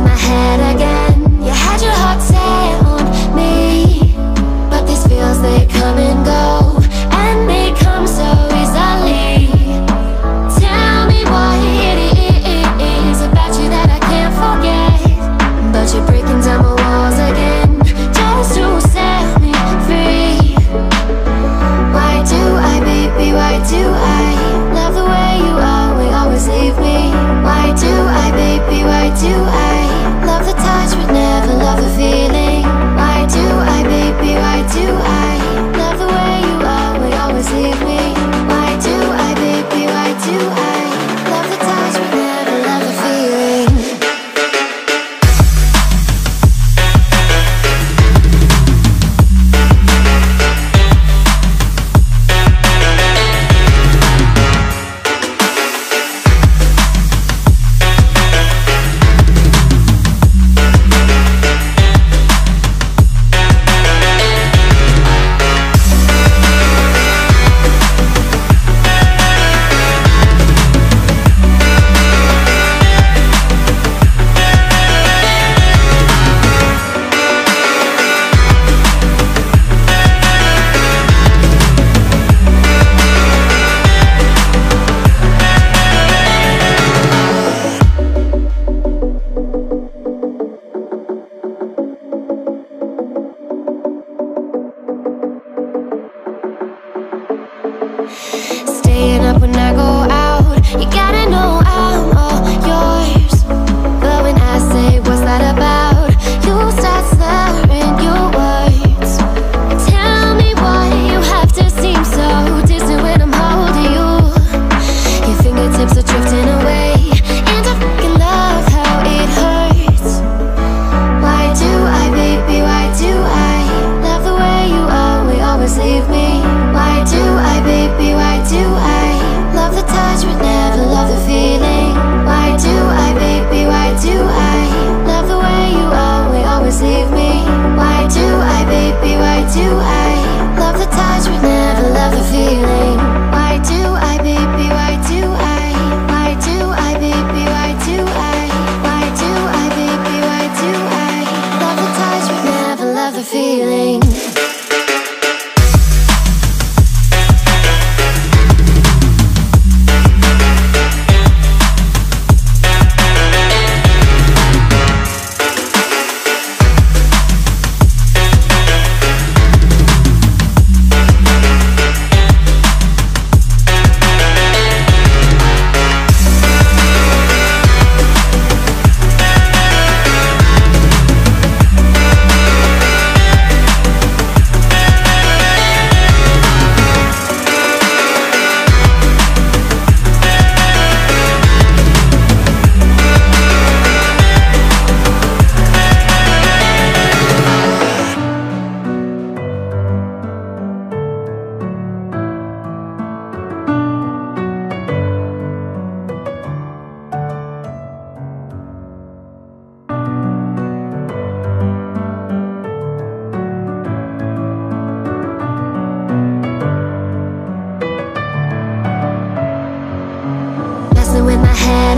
my head again. You had your heart set on me, but these feels, they come and go, and they come so easily. Tell me what it is about you that I can't forget, but you're breaking down my walls again, just to set me free. Why do I, baby, why do I love the way you always leave me? Why do I, baby, why do I love the touch but never love the feeling? Why do I, baby, why do I love the way you always leave me? Why do I, baby, why do I love the touch but never love the feeling? Staying up when I go out, you gotta know I'm all yours. But when I say what's that about, you start slurring your words. Tell me why you have to seem so distant when I'm holding you. Your fingertips are drifting away, and I fucking love how it hurts. Why do I, baby, why do I love the way you always leave me? Why do I, baby, why do I love the touch but never love the feeling? Why do I, baby, why do I love the way you always leave me? Why do I, baby, why do I love the touch but never love the feeling? Why do I, baby, why do I? Why do I, baby, why do I? Why do I, baby, why do I love the touch but never love the feeling? With my head